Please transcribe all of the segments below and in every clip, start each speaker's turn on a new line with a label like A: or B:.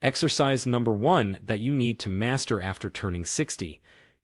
A: Exercise number 1 that you need to master after turning 60.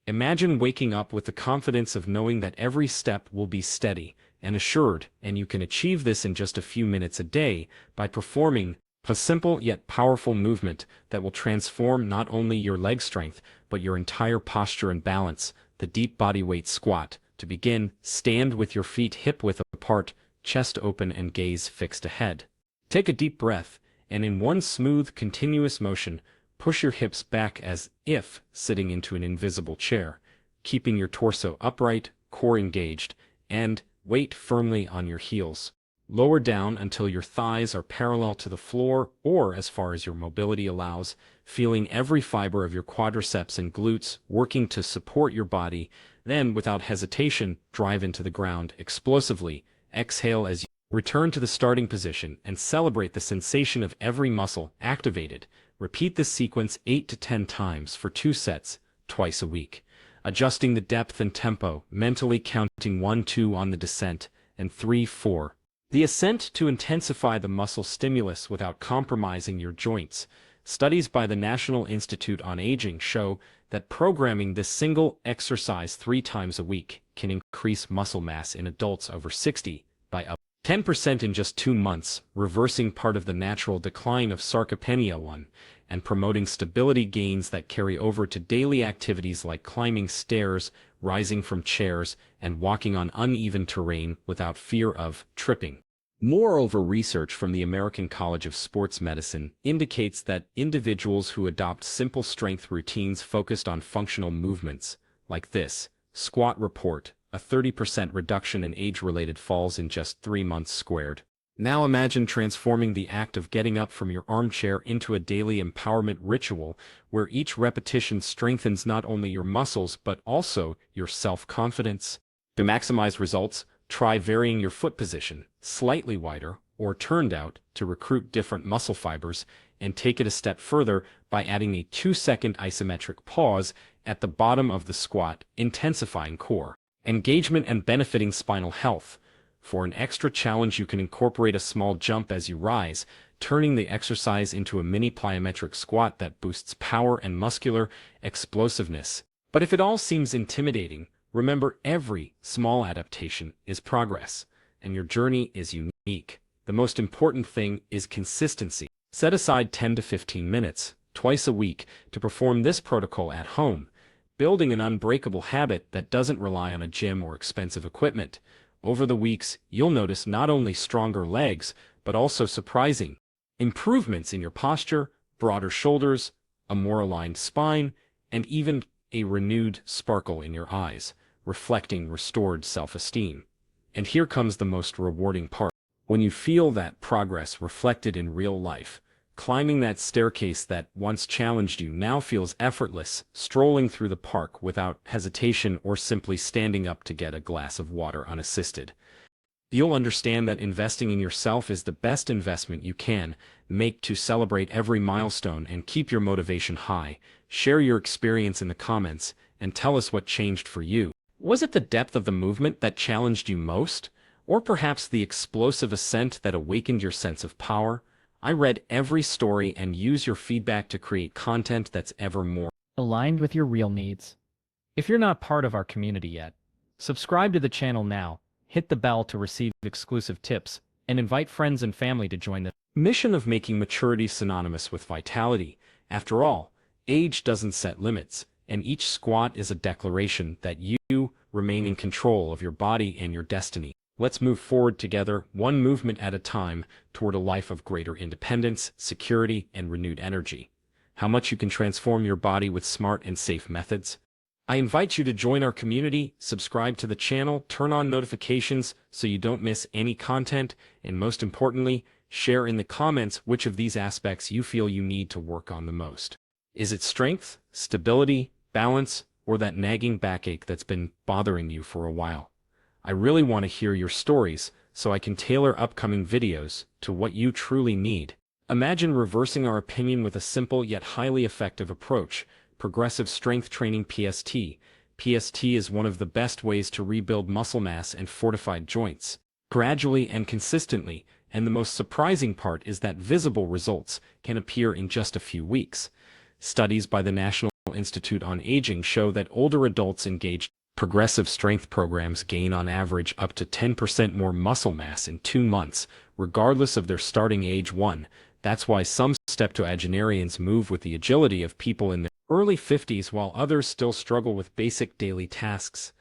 A: Imagine waking up with the confidence of knowing that every step will be steady and assured, and you can achieve this in just a few minutes a day by performing a simple yet powerful movement that will transform not only your leg strength, but your entire posture and balance, the deep body weight squat. To begin, stand with your feet hip-width apart, chest open and gaze fixed ahead. Take a deep breath, and in one smooth, continuous motion, push your hips back as if sitting into an invisible chair, keeping your torso upright, core engaged, and weight firmly on your heels. Lower down until your thighs are parallel to the floor or as far as your mobility allows, feeling every fiber of your quadriceps and glutes working to support your body. Then, without hesitation, drive into the ground explosively. Exhale as you return to the starting position and celebrate the sensation of every muscle activated. Repeat this sequence 8 to 10 times for 2 sets, twice a week, adjusting the depth and tempo, mentally counting 1-2 on the descent, and 3-4. The ascent to intensify the muscle stimulus without compromising your joints. Studies by the National Institute on Aging show that programming this single exercise 3 times a week can increase muscle mass in adults over 60 by up 10% in just 2 months, reversing part of the natural decline of sarcopenia 1, and promoting stability gains that carry over to daily activities like climbing stairs, rising from chairs, and walking on uneven terrain without fear of tripping. Moreover, research from the American College of Sports Medicine indicates that individuals who adopt simple strength routines focused on functional movements, like this squat report, a 30% reduction in age-related falls in just 3 months squared. Now imagine transforming the act of getting up from your armchair into a daily empowerment ritual where each repetition strengthens not only your muscles but also your self-confidence. To maximize results, try varying your foot position, slightly wider or turned out to recruit different muscle fibers, and take it a step further by adding a 2-second isometric pause at the bottom of the squat, intensifying core engagement and benefiting spinal health. For an extra challenge, you can incorporate a small jump as you rise, turning the exercise into a mini plyometric squat that boosts power and muscular explosiveness. But if it all seems intimidating, remember every small adaptation is progress, and your journey is unique. The most important thing is consistency. Set aside 10 to 15 minutes, twice a week, to perform this protocol at home, building an unbreakable habit that doesn't rely on a gym or expensive equipment. Over the weeks, you'll notice not only stronger legs, but also surprising improvements in your posture, broader shoulders, a more aligned spine, and even a renewed sparkle in your eyes, reflecting restored self-esteem. And here comes the most rewarding part. When you feel that progress reflected in real life, climbing that staircase that once challenged you now feels effortless, strolling through the park without hesitation, or simply standing up to get a glass of water unassisted. You'll understand that investing in yourself is the best investment you can make. To celebrate every milestone and keep your motivation high, share your experience in the comments and tell us what changed for you. Was it the depth of the movement that challenged you most? Or perhaps the explosive ascent that awakened your sense of power? I read every story and use your feedback to create content that's ever more
B: aligned with your real needs. If you're not part of our community yet, subscribe to the channel now, hit the bell to receive exclusive tips, and invite friends and family to join the
A: mission of making maturity synonymous with vitality. After all, age doesn't set limits, and each squat is a declaration that you remain in control of your body and your destiny. Let's move forward together, one movement at a time, toward a life of greater independence, security, and renewed energy. How much you can transform your body with smart and safe methods? I invite you to join our community, subscribe to the channel, turn on notifications so you don't miss any content, and most importantly, share in the comments which of these aspects you feel you need to work on the most. Is it strength, stability, balance, or that nagging backache that's been bothering you for a while? I really want to hear your stories so I can tailor upcoming videos to what you truly need. Imagine reversing our opinion with a simple yet highly effective approach: progressive strength training (PST). PST is one of the best ways to rebuild muscle mass and fortified joints, gradually and consistently, And the most surprising part is that visible results can appear in just a few weeks. Studies by the National Institute on Aging show that older adults engaged in progressive strength programs gain on average up to 10% more muscle mass in 2 months, regardless of their starting age. That's why some septuagenarians move with the agility of people in their early 50s while others still struggle with basic daily tasks.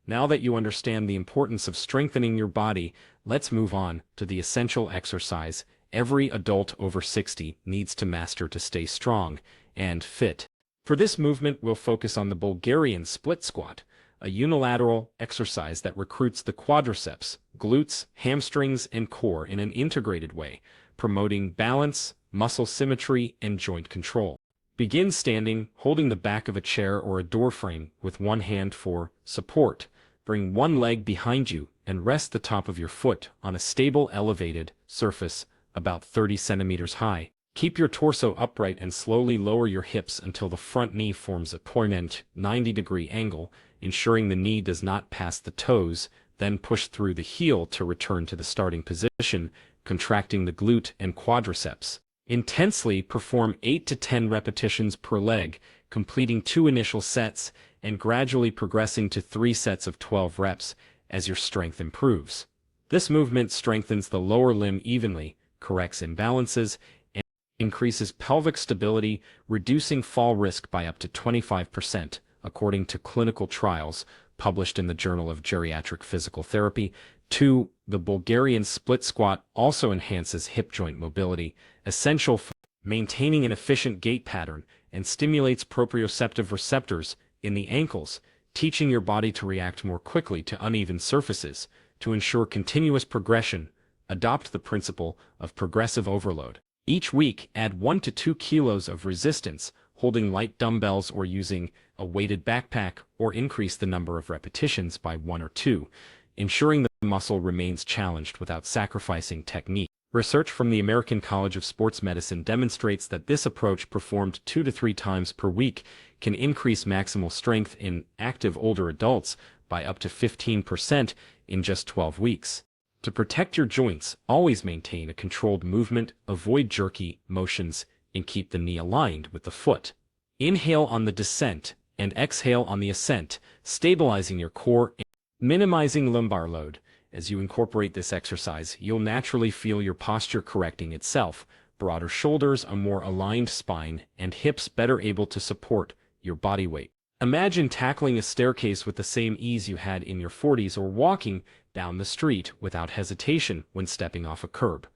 A: Now that you understand the importance of strengthening your body, let's move on to the essential exercise every adult over 60 needs to master to stay strong and fit. For this movement, we'll focus on the Bulgarian split squat, a unilateral exercise that recruits the quadriceps, glutes, hamstrings, and core in an integrated way, promoting balance, muscle symmetry, and joint control. Begin standing, holding the back of a chair or a door frame with one hand for support. Bring one leg behind you and rest the top of your foot on a stable elevated surface about 30 centimeters high. Keep your torso upright and slowly lower your hips until the front knee forms a poignant 90-degree angle, ensuring the knee does not pass the toes, then push through the heel to return to the starting position, contracting the glute and quadriceps. Intensely perform 8 to 10 repetitions per leg, completing 2 initial sets, and gradually progressing to 3 sets of 12 reps as your strength improves. This movement strengthens the lower limb evenly, corrects imbalances, and increases pelvic stability, reducing fall risk by up to 25%, according to clinical trials published in the Journal of Geriatric Physical Therapy. 2. The Bulgarian split squat also enhances hip joint mobility, essential for maintaining an efficient gait pattern, and stimulates proprioceptive receptors in the ankles, teaching your body to react more quickly to uneven surfaces. To ensure continuous progression, adopt the principle of progressive overload. Each week, add 1 to 2 kilos of resistance, holding light dumbbells or using a weighted backpack, or increase the number of repetitions by 1 or 2, ensuring the muscle remains challenged without sacrificing technique. Research from the American College of Sports Medicine demonstrates that this approach, performed 2 to 3 times per week, can increase maximal strength in active older adults by up to 15% in just 12 weeks. To protect your joints, always maintain a controlled movement, avoid jerky motions, and keep the knee aligned with the foot. Inhale on the descent and exhale on the ascent, stabilizing your core and minimizing lumbar load. As you incorporate this exercise, you'll naturally feel your posture correcting itself, broader shoulders, a more aligned spine, and hips better able to support your body weight. Imagine tackling a staircase with the same ease you had in your 40s, or walking down the street without hesitation when stepping off a curb.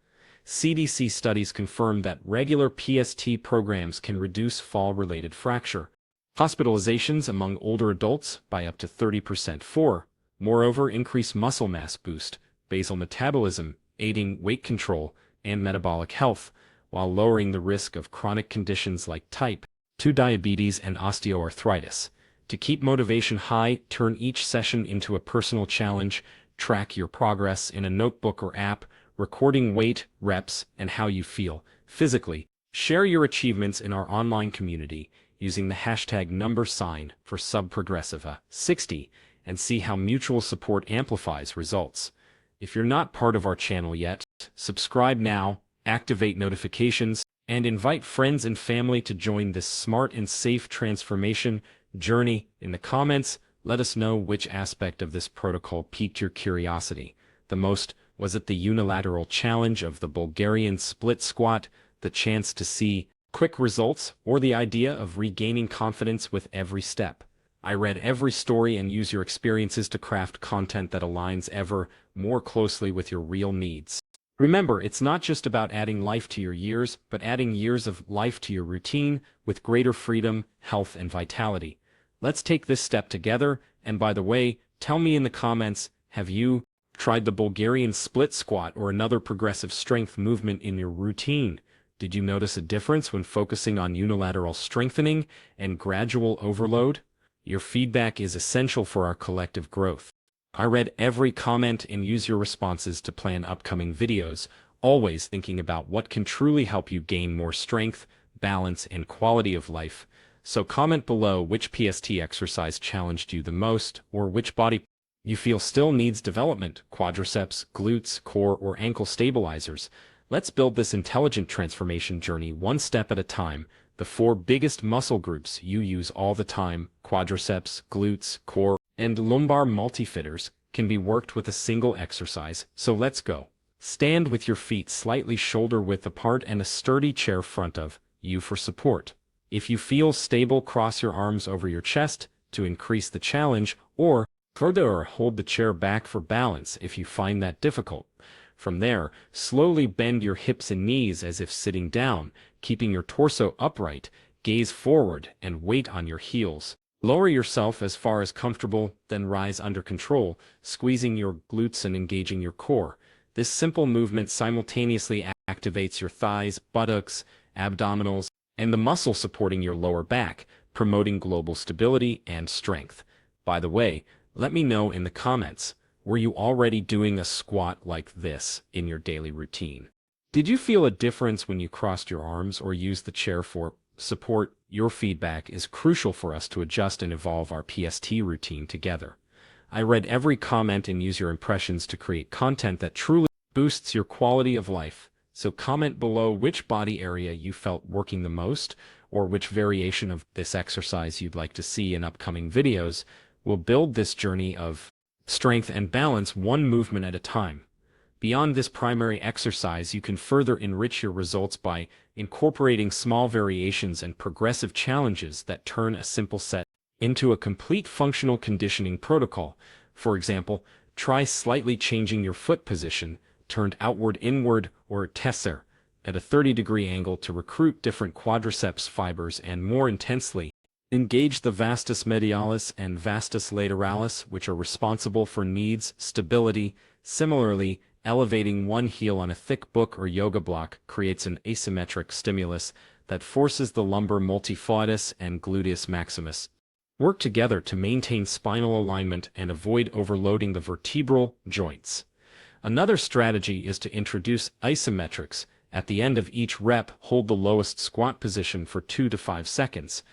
A: CDC studies confirm that regular PST programs can reduce fall-related fracture hospitalizations among older adults by up to 30%. 4. Moreover, increase muscle mass boost, basal metabolism, aiding weight control and metabolic health, while lowering the risk of chronic conditions like type 2 diabetes and osteoarthritis. To keep motivation high, turn each session into a personal challenge. Track your progress in a notebook or app, recording weight, reps, and how you feel physically. Share your achievements in our online community using the hashtag #sign for subprogressive60, and see how mutual support amplifies results. If you're not part of our channel yet, subscribe now, activate notifications, and invite friends and family to join this smart and safe transformation journey. In the comments, let us know which aspect of this protocol piqued your curiosity the most. Was it the unilateral challenge of the Bulgarian split squat, the chance to see quick results, or the idea of regaining confidence with every step? I read every story and use your experiences to craft content that aligns ever more closely with your real needs. Remember, it's not just about adding life to your years, but adding years of life to your routine with greater freedom, health, and vitality. Let's take this step together. And by the way, tell me in the comments, have you tried the Bulgarian split squat or another progressive strength movement in your routine? Did you notice a difference when focusing on unilateral strengthening and gradual overload? Your feedback is essential for our collective growth. I read every comment and use your responses to plan upcoming videos, always thinking about what can truly help you gain more strength, balance, and quality of life. So comment below which PST exercise challenged you the most, or which body you feel still needs development, quadriceps, glutes, core, or ankle stabilizers, let's build this intelligent transformation journey one step at a time. The four biggest muscle groups you use all the time, quadriceps, glutes, core, and lumbar multifitters, can be worked with a single exercise, so let's go. Stand with your feet slightly shoulder-width apart and a sturdy chair front of you for support. If you feel stable, cross your arms over your chest to increase the challenge, or further hold the chair back for balance if you find that difficult. From there, slowly bend your hips and knees as if sitting down, keeping your torso upright, gaze forward, and weight on your heels. Lower yourself as far as comfortable, then rise under control, squeezing your glutes and engaging your core. This simple movement simultaneously activates your thighs, buttocks, abdominals, and the muscle supporting your lower back, promoting global stability and strength. By the way, let me know in the comments, were you already doing a squat like this in your daily routine? Did you feel a difference when you crossed your arms or used the chair for support? Your feedback is crucial for us to adjust and evolve our PST routine together. I read every comment and use your impressions to create content that truly boosts your quality of life. So comment below which body area you felt working the most, or which variation of this exercise you'd like to see in upcoming videos. We'll build this journey of strength and balance one movement at a time. Beyond this primary exercise, you can further enrich your results by incorporating small variations and progressive challenges that turn a simple set into a complete functional conditioning protocol. For example, try slightly changing your foot position, turned outward inward or tesser, at a 30-degree angle to recruit different quadriceps fibers and more intensely engage the vastus medialis and vastus lateralis, which are responsible for knees stability. Similarly, elevating one heel on a thick book or yoga block creates an asymmetric stimulus that forces the lumbar multifidus and gluteus maximus work together to maintain spinal alignment and avoid overloading the vertebral joints. Another strategy is to introduce isometrics. At the end of each rep, hold the lowest squat position for 2 to 5 seconds,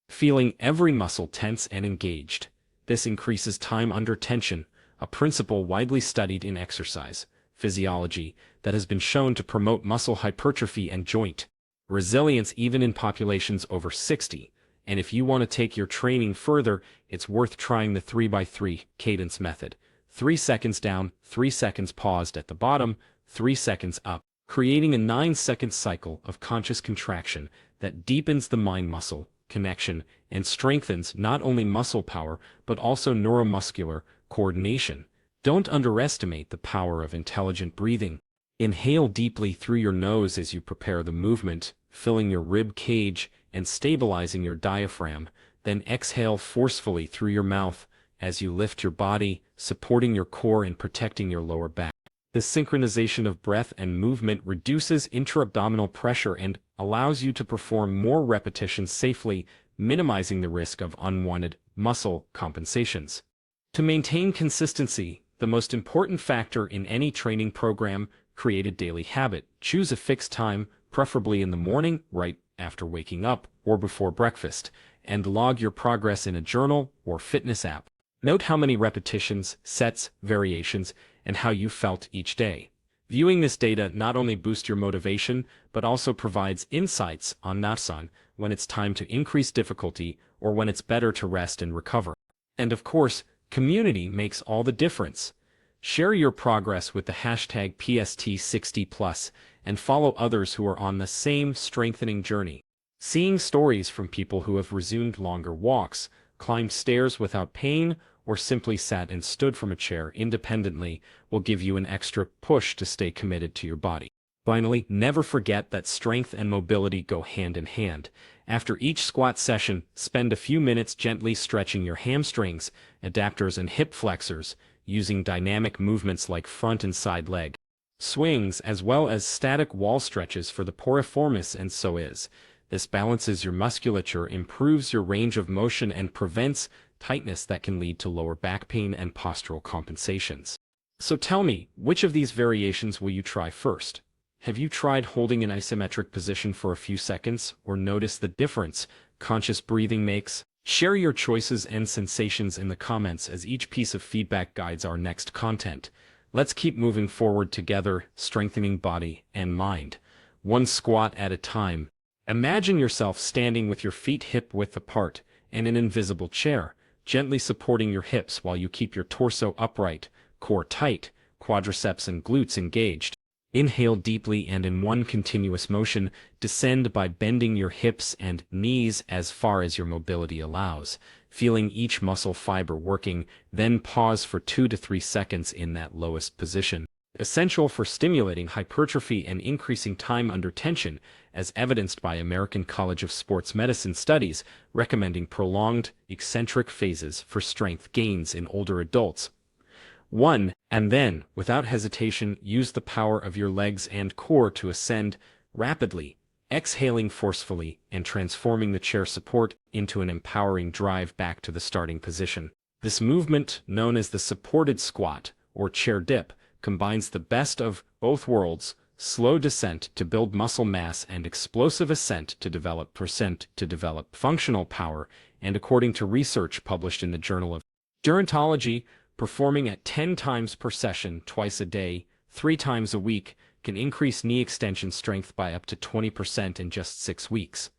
A: feeling every muscle tense and engaged. This increases time under tension, a principle widely studied in exercise physiology that has been shown to promote muscle hypertrophy and joint resilience even in populations over 60. And if you want to take your training further, it's worth trying the 3x3 cadence method. 3 seconds down, 3 seconds paused at the bottom, 3 seconds up, creating a 9-second cycle of conscious contraction that deepens the mind-muscle connection and strengthens not only muscle power but also neuromuscular coordination. Don't underestimate the power of intelligent breathing. Inhale deeply through your nose as you prepare the movement, filling your rib cage and stabilizing your diaphragm. Then exhale forcefully through your mouth as you lift your body, supporting your core and protecting your lower back. This synchronization of breath and movement reduces intra-abdominal pressure and allows you to perform more repetitions safely, minimizing the risk of unwanted muscle compensations. To maintain consistency, the most important factor in any training program, create a daily habit. Choose a fixed time, preferably in the morning, right after waking up, or before breakfast, and log your progress in a journal or fitness app. Note how many repetitions, sets, variations, and how you felt each day. Viewing this data not only boosts your motivation, but also provides insights on when it's time to increase difficulty or when it's better to rest and recover. And of course, community makes all the difference. Share your progress with the hashtag PST60+, and follow others who are on the same strengthening journey. Seeing stories from people who have resumed longer walks, climbed stairs without pain, or simply sat and stood from a chair independently will give you an extra push to stay committed to your body. Finally, never forget that strength and mobility go hand in hand. After each squat session, spend a few minutes gently stretching your hamstrings, adductors and hip flexors, using dynamic movements like front and side leg swings as well as static wall stretches for the piriformis and psoas. This balances your musculature, improves your range of motion, and prevents tightness that can lead to lower back pain and postural compensations. So tell me, which of these variations will you try first? Have you tried holding an isometric position for a few seconds or noticed the difference conscious breathing makes? Share your choices and sensations in the comments as each piece of feedback guides our next content. Let's keep moving forward together, strengthening body and mind, one squat at a time. Imagine yourself standing with your feet hip-width apart in an invisible chair, gently supporting your hips while you keep your torso upright, core tight, quadriceps and glutes engaged. Inhale deeply and in one continuous motion, descend by bending your hips and knees as far as your mobility allows, feeling each muscle fiber working, then pause for 2 to 3 seconds in that lowest position. Essential for stimulating hypertrophy and increasing time under tension, as evidenced by American College of Sports Medicine studies recommending prolonged, eccentric phases for strength gains in older adults. 1. And then, without hesitation, use the power of your legs and core to ascend rapidly, exhaling forcefully and transforming the chair support into an empowering drive back to the starting position. This movement, known as the supported squat or chair dip, combines the best of both worlds: slow descent to build muscle mass and explosive ascent to develop functional power, and according to research published in the Journal of Gerontology, performing at 10 times per session twice a day, 3 times a week, can increase knee extension strength by up to 20% in just 6 weeks.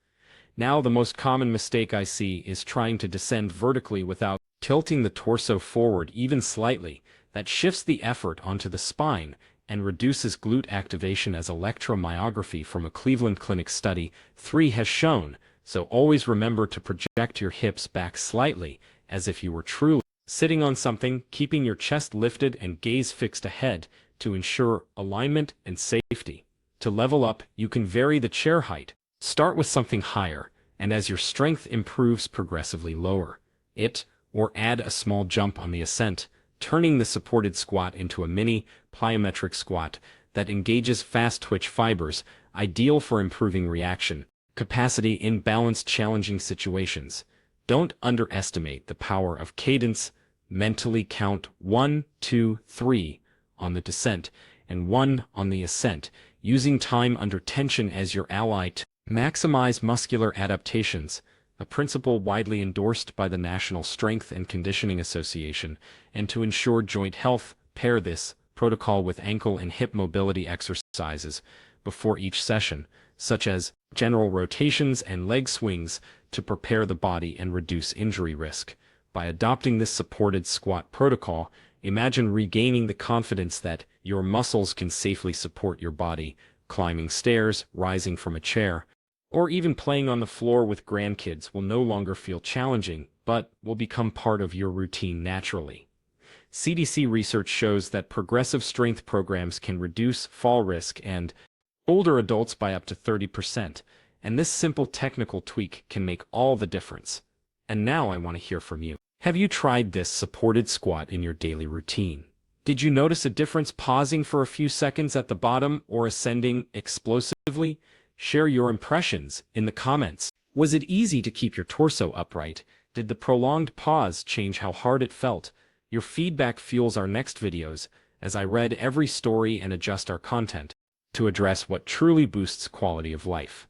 A: Now, the most common mistake I see is trying to descend vertically without tilting the torso forward even slightly. That shifts the effort onto the spine and reduces glute activation, as electromyography from a Cleveland Clinic study 3 has shown. So always remember to project your hips back slightly, as if you were truly sitting on something, keeping your chest lifted and gaze fixed ahead to ensure alignment and safety. To level up, you can vary the chair height. Start with something higher, and as your strength improves, progressively lower it, or add a small jump on the ascent, turning the supported squat into a mini, plyometric squat that engages fast twitch fibers, ideal for improving reaction capacity in balanced, challenging situations. Don't underestimate the power of cadence. Mentally count 1, 2, 3 on the descent and 1 on the ascent, using time under tension as your ally to maximize muscular adaptations, a principle widely endorsed by the National Strength and Conditioning Association. And to ensure joint health, pair this protocol with ankle and hip mobility exercises before each session, such as general rotations and leg swings, to prepare the body and reduce injury risk. By adopting this supported squat protocol, imagine regaining the confidence that your muscles can safely support your body, climbing stairs, rising from a chair, or even playing on the floor with grandkids will no longer feel challenging, but will become part of your routine naturally. CDC research shows that progressive strength programs can reduce fall risk and older adults by up to 30%, and this simple technical tweak can make all the difference. And now I want to hear from you. Have you tried this supported squat in your daily routine? Did you notice a difference pausing for a few seconds at the bottom or ascending explosively? Share your impressions in the comments. Was it easy to keep your torso upright? Did the prolonged pause change how hard it felt? Your feedback fuels our next videos, as I read every story and adjust our content to address what truly boosts quality of life.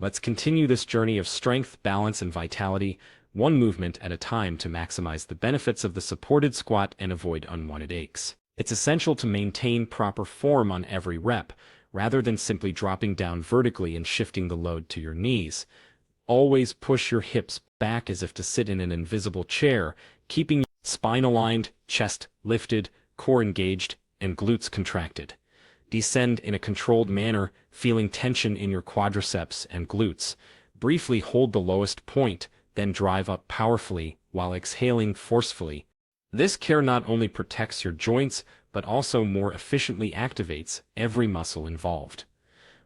A: Let's continue this journey of strength, balance, and vitality, one movement at a time, to maximize the benefits of the supported squat and avoid unwanted aches. It's essential to maintain proper form on every rep, rather than simply dropping down vertically and shifting the load to your knees. Always push your hips back as if to sit in an invisible chair, keeping your spine aligned, chest lifted, core engaged, and glutes contracted. Descend in a controlled manner, feeling tension in your quadriceps and glutes. Briefly hold the lowest point, then drive up powerfully while exhaling forcefully. This care not only protects your joints, but also more efficiently activates every muscle involved.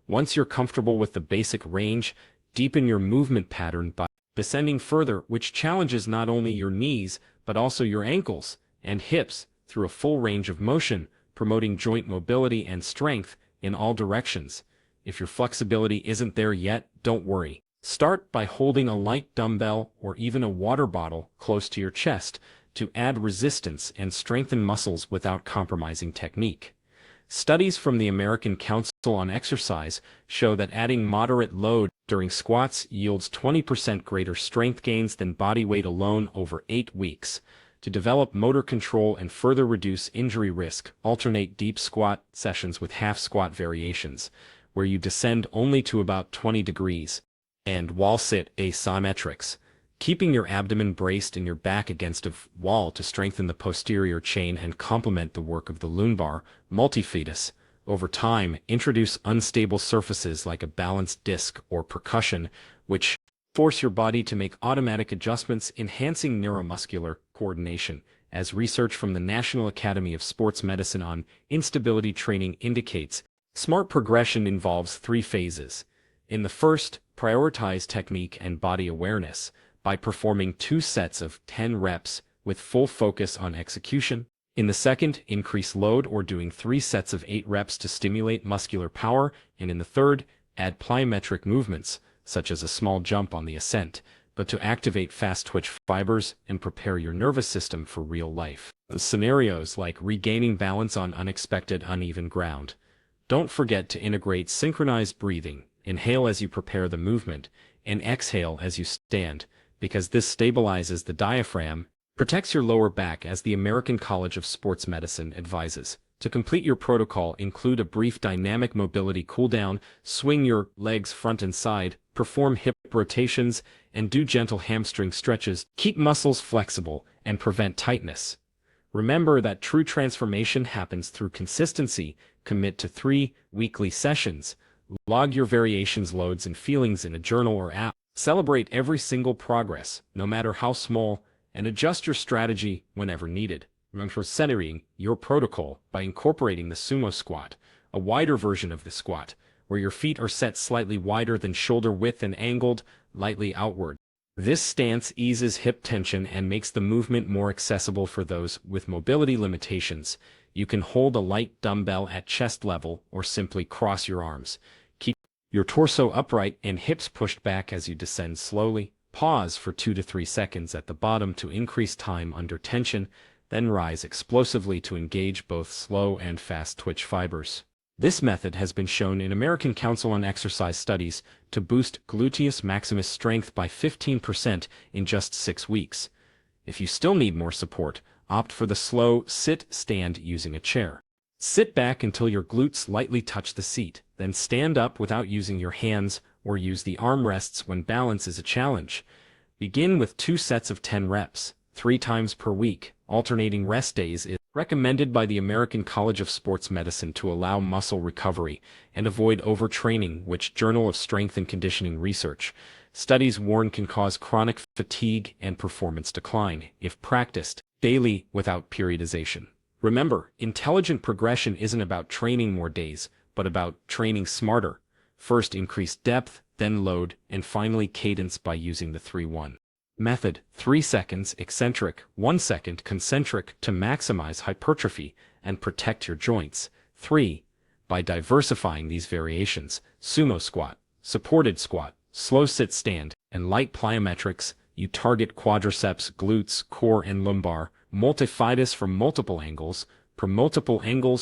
A: Once you're comfortable with the basic range, deepen your movement pattern by descending further, which challenges not only your knees, but also your ankles and hips through a full range of motion, promoting joint mobility and strength in all directions. If your flexibility isn't there yet, don't worry. Start by holding a light dumbbell or even a water bottle close to your chest to add resistance and strengthen muscles without compromising technique. Studies from the American Council on exercise show that adding moderate load during squats yields 20% greater strength gains than body weight alone over 8 weeks. To develop motor control and further reduce injury risk, alternate deep squat sessions with half squat variations, where you descend only to about 20 degrees, and wall sit asymmetrics, keeping your abdomen braced and your back against a wall to strengthen the posterior chain and complement the work of the lumbar multifidus. Over time, introduce unstable surfaces like a balanced disc or percussion, which force your body to make automatic adjustments, enhancing neuromuscular coordination, as research from the National Academy of Sports Medicine on instability training indicates. Smart progression involves 3 phases. In the first, prioritize technique and body awareness by performing 2 sets of 10 reps with full focus on execution. In the second, increase load or doing 3 sets of 8 reps to stimulate muscular power, and in the third, add plyometric movements, such as a small jump on the ascent, but to activate fast twitch fibers and prepare your nervous system for real life scenarios like regaining balance on unexpected uneven ground. Don't forget to integrate synchronized breathing, inhale as you prepare the movement, and exhale as you stand, because this stabilizes the diaphragm, protects your lower back, as the American College of Sports Medicine advises. To complete your protocol, include a brief dynamic mobility cooldown, swing your legs front and side, perform hip rotations, and do gentle hamstring stretches. Keep muscles flexible and prevent tightness. Remember that true transformation happens through consistency. Commit to 3 weekly sessions. Log your variations, loads, and feelings in a journal or app. Celebrate every single progress, no matter how small, and adjust your strategy whenever needed. Remember centering your protocol by incorporating the sumo squat, a wider version of the squat, where your feet are set slightly wider than shoulder width and angled lightly outward. This stance eases hip tension and makes the movement more accessible for those with mobility limitations. You can hold a light dumbbell at chest level or simply cross your arms. Keep your torso upright and hips pushed back as you descend slowly. Pause for 2 to 3 seconds at the bottom to increase time under tension, then rise explosively to engage both slow and fast twitch fibers. This method has been shown in American Council on Exercise studies to boost gluteus maximus strength by 15% in just 6 weeks. If you still need more support, opt for the slow sit-stand using a chair. Sit back until your glutes lightly touch the seat, then stand up without using your hands, or use the armrests when balance is a challenge. Begin with 2 sets of 10 reps, 3 times per week. Alternating rest days is recommended by the American College of Sports Medicine to allow muscle recovery and avoid overtraining, which Journal of Strength and Conditioning Research studies warn can cause chronic fatigue and performance decline if practiced daily without periodization. Remember, intelligent progression isn't about training more days, but about training smarter. First increase depth, then load, and finally cadence by using the 3-1 method. 3 seconds eccentric, 1 second concentric to maximize hypertrophy and protect your joints. 3. By diversifying these variations, sumo squat, supported squat, slow sit stand, and light plyometrics, you target quadriceps, glutes, core, and lumbar multifidus from multiple angles,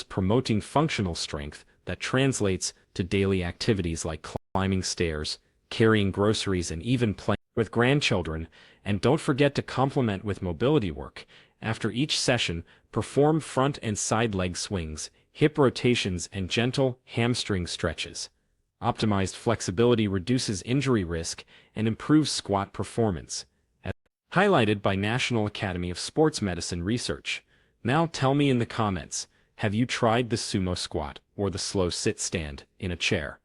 A: promoting functional strength that translates to daily activities like climbing stairs, carrying groceries, and even playing with grandchildren. And don't forget to complement with mobility work. After each session, perform front and side leg swings, hip rotations, and gentle hamstring stretches. Optimized flexibility reduces injury risk and improves squat performance, as highlighted by National Academy of Sports Medicine research. Now tell me in the comments, have you tried the sumo squat or the slow sit stand in a chair?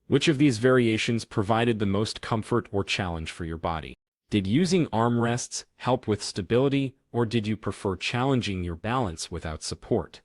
A: Which of these variations provided the most comfort or challenge for your body? Did using arm rests help with stability, or did you prefer challenging your balance without support?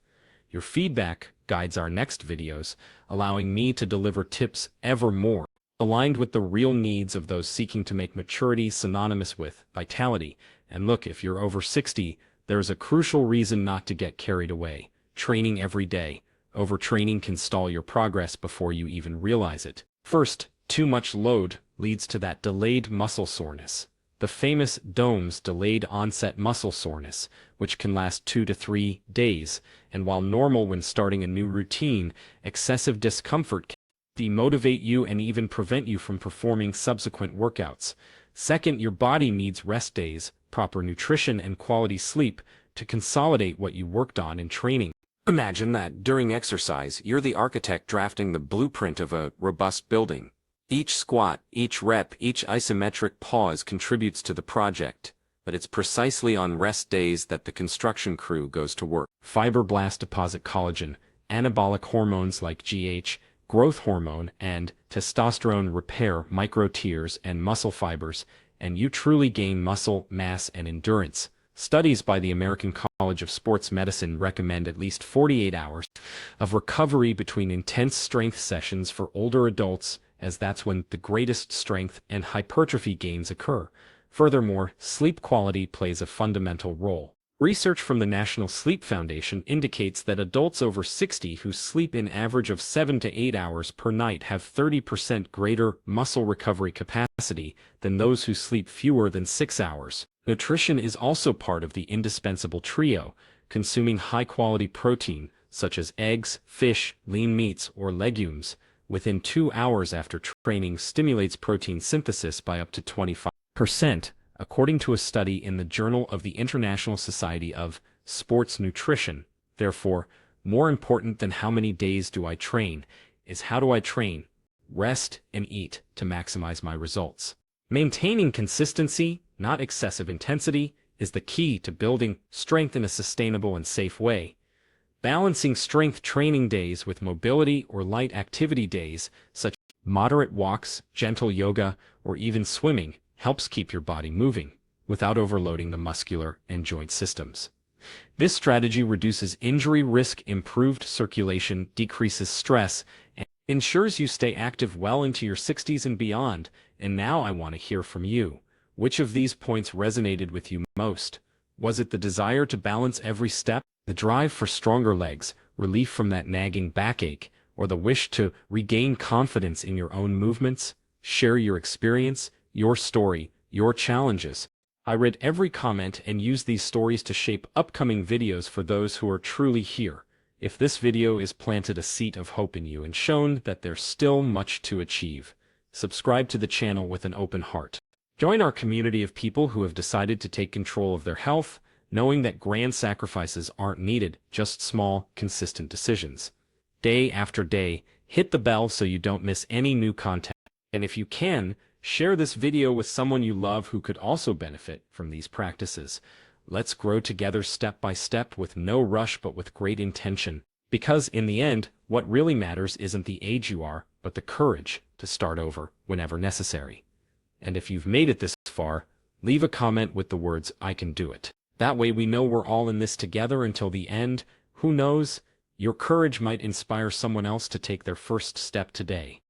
A: Your feedback guides our next videos, allowing me to deliver tips ever more aligned with the real needs of those seeking to make maturity synonymous with vitality. And look, if you're over 60, there's a crucial reason not to get carried away. Training every day. Overtraining can stall your progress before you even realize it. First, too much load leads to that delayed muscle soreness. the famous DOMS, delayed onset muscle soreness, which can last 2 to 3 days, and while normal when starting a new routine, excessive discomfort can demotivate you and even prevent you from performing subsequent workouts. Second, your body needs rest days, proper nutrition, and quality sleep to consolidate what you worked on in training. Imagine that during exercise, you're the architect drafting the blueprint of a robust building. Each squat, each rep, each isometric pause contributes to the project, but it's precisely on rest days that the construction crew goes to work. Fibroblasts deposit collagen, anabolic hormones like GH, growth hormone, and testosterone repair micro tears and muscle fibers, and you truly gain muscle mass and endurance. Studies by the American College of Sports Medicine recommend at least 48 hours of recovery between intense strength sessions for older adults, as that's when the greatest strength and hypertrophy gains occur. Furthermore, sleep quality plays a fundamental role. Research from the National Sleep Foundation indicates that adults over 60 who sleep an average of 7 to 8 hours per night have 30% greater muscle recovery capacity than those who sleep fewer than 6 hours. Nutrition is also part of the indispensable trio. Consuming high-quality protein, such as eggs, fish, lean meats, or legumes, within 2 hours after training stimulates protein synthesis by up to 25%, according to a study in the Journal of the International Society of Sports Nutrition. Therefore, more important than how many days do I train is how do I train, rest, and eat to maximize my results. Maintaining consistency, not excessive intensity, is the key to building strength in a sustainable and safe way. Balancing strength training days with mobility or light activity days, such as moderate walks, gentle yoga, or even swimming, helps keep your body moving without overloading the muscular and joint systems. This strategy reduces injury risk, improved circulation, decreases stress, and ensures you stay active well into your 60s and beyond. And now I want to hear from you. Which of these points resonated with you most? Was it the desire to balance every step, the drive for stronger legs, relief from that nagging backache, or the wish to regain confidence in your own movements? Share your experience, your story, your challenges. I read every comment and use these stories to shape upcoming videos for those who are truly here. If this video has planted a seed of hope in you and shown that there's still much to achieve, subscribe to the channel with an open heart. Join our community of people who have decided to take control of their health, knowing that grand sacrifices aren't needed, just small, consistent decisions. Day after day, hit the bell so you don't miss any new content. And if you can, share this video with someone you love who could also benefit from these practices. Let's grow together step by step with no rush but with great intention. Because in the end, what really matters isn't the age you are, but the courage to start over whenever necessary. And if you've made it this far, leave a comment with the words, "I can do it." That way we know we're all in this together until the end. Who knows? Your courage might inspire someone else to take their first step today.